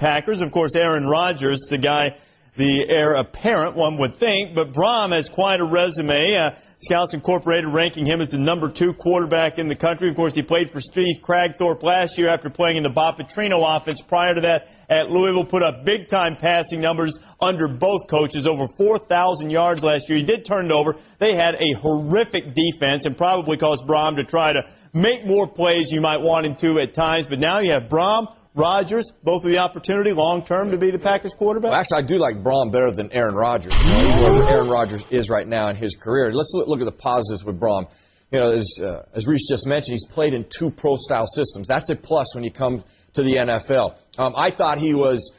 Packers. Of course, Aaron Rodgers, the guy, the heir apparent, one would think, but Brohm has quite a resume. Scouts Incorporated ranking him as the #2 quarterback in the country. Of course, he played for Steve Kragthorpe last year after playing in the Bob Petrino offense. Prior to that, at Louisville, put up big-time passing numbers under both coaches, over 4,000 yards last year. He did turn it over. They had a horrific defense and probably caused Brohm to try to make more plays you might want him to at times. But now you have Brohm, Rodgers, both with the opportunity long-term to be the Packers quarterback? Well, actually, I do like Brohm better than Aaron Rodgers. Where Aaron Rodgers is right now in his career. Let's look at the positives with Brohm. You know, as Reese just mentioned, he's played in 2 pro-style systems. That's a plus when you come to the NFL. I thought he was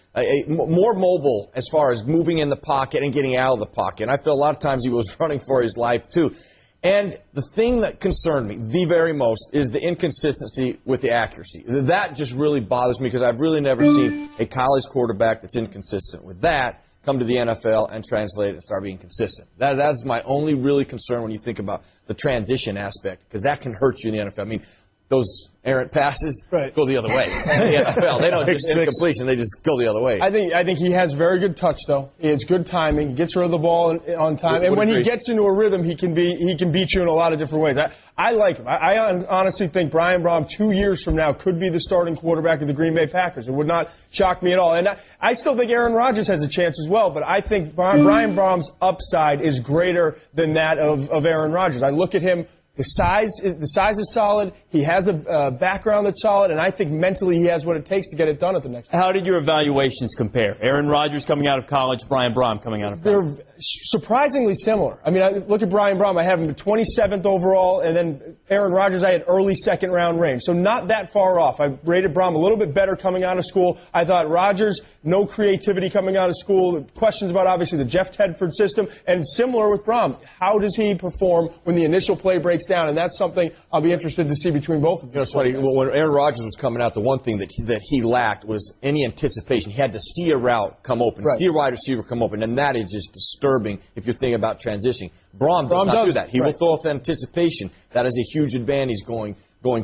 more mobile as far as moving in the pocket and getting out of the pocket. And I felt a lot of times he was running for his life, too. And the thing that concerned me the very most is the inconsistency with the accuracy. That just really bothers me because I've really never seen a college quarterback that's inconsistent with that come to the NFL and translate it and start being consistent. That's my only really concern when you think about the transition aspect, because that can hurt you in the NFL. I mean, those errant passes go the other way in the NFL. They don't just incompletion, they just go the other way. I think he has very good touch, though. He has good timing. He gets rid of the ball on time. And when he gets into a rhythm, he can beat you in a lot of different ways. I like him. I honestly think Brian Brohm 2 years from now could be the starting quarterback of the Green Bay Packers. It would not shock me at all. And I still think Aaron Rodgers has a chance as well, but I think Brian Brohm's upside is greater than that of Aaron Rodgers. I look at him. The size is solid. He has a background that's solid, and I think mentally he has what it takes to get it done at the next level. How did your evaluations compare? Aaron Rodgers coming out of college, Brian Brohm coming out of college. They're surprisingly similar. I mean, I look at Brian Brohm. I have him 27th overall, and then Aaron Rodgers I had early second-round range. So not that far off. I rated Brohm a little bit better coming out of school. I thought Rodgers, no creativity coming out of school. Questions about, obviously, the Jeff Tedford system. And similar with Brohm. How does he perform when the initial play breaks down? And that's something I'll be interested to see between both of them. You know, it's funny. When Aaron Rodgers was coming out, the one thing that he lacked was any anticipation. He had to see a route come open, see a wide receiver come open, and that is just disturbing if you're thinking about transitioning. Brohm does not do that. He will throw with anticipation. That is a huge advantage going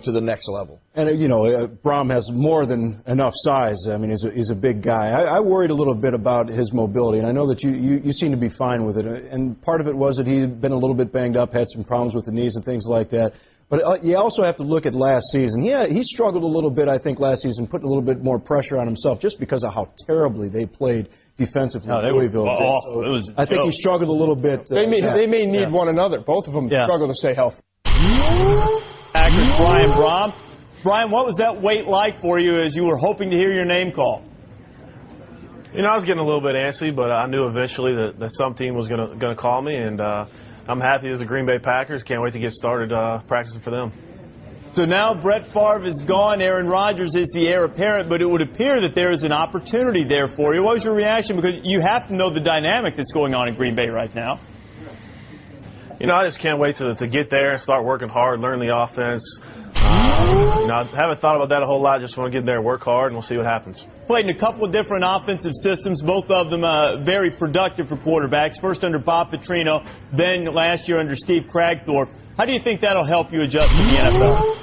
to the next level. And, you know, Brohm has more than enough size. I mean, he's a big guy. I worried a little bit about his mobility, and I know that you seem to be fine with it. And part of it was that he'd been a little bit banged up, had some problems with the knees and things like that. But you also have to look at last season. Yeah, he struggled a little bit, I think, last season, putting a little bit more pressure on himself just because of how terribly they played defensively. No, they were awful. So I think he struggled a little bit. They may need one another. Both of them struggle to stay healthy. Packers, Brian Brohm. Brian, what was that wait like for you as you were hoping to hear your name called? You know, I was getting a little bit antsy, but I knew eventually that some team was going to call me, and I'm happy as a Green Bay Packers. Can't wait to get started practicing for them. So now Brett Favre is gone. Aaron Rodgers is the heir apparent, but it would appear that there is an opportunity there for you. What was your reaction? Because you have to know the dynamic that's going on in Green Bay right now. You know, I just can't wait to get there and start working hard, learn the offense. You know, I haven't thought about that a whole lot. Just want to get there and work hard, and we'll see what happens. Played in a couple of different offensive systems, both of them very productive for quarterbacks. First under Bob Petrino, then last year under Steve Kragthorpe. How do you think that'll help you adjust to the NFL?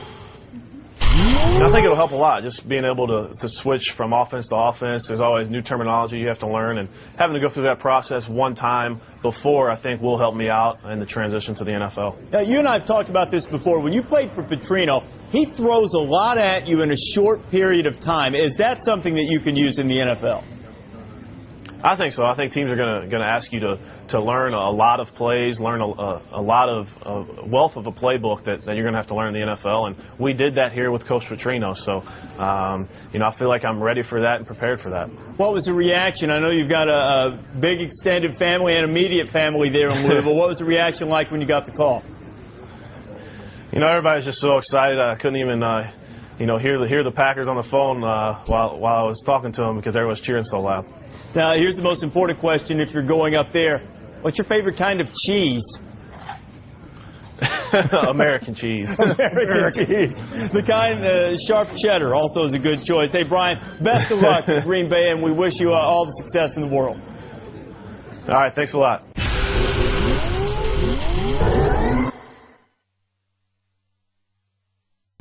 I think it'll help a lot, just being able to switch from offense to offense. There's always new terminology you have to learn, and having to go through that process one time before, I think, will help me out in the transition to the NFL. Now, you and I have talked about this before. When you played for Petrino, he throws a lot at you in a short period of time. Is that something that you can use in the NFL? I think so. I think teams are going to ask you to learn a lot of plays, learn a lot of wealth of a playbook that you're going to have to learn in the NFL, and we did that here with Coach Petrino. So, you know, I feel like I'm ready for that and prepared for that. What was the reaction? I know you've got a big extended family and immediate family there in Louisville. What was the reaction like when you got the call? You know, everybody's just so excited. I couldn't even, you know, hear the Packers on the phone while I was talking to them because everyone was cheering so loud. Now, here's the most important question if you're going up there. What's your favorite kind of cheese? American cheese. American cheese. The kind sharp cheddar also is a good choice. Hey, Brian, best of luck with Green Bay, and we wish you all the success in the world. All right, thanks a lot.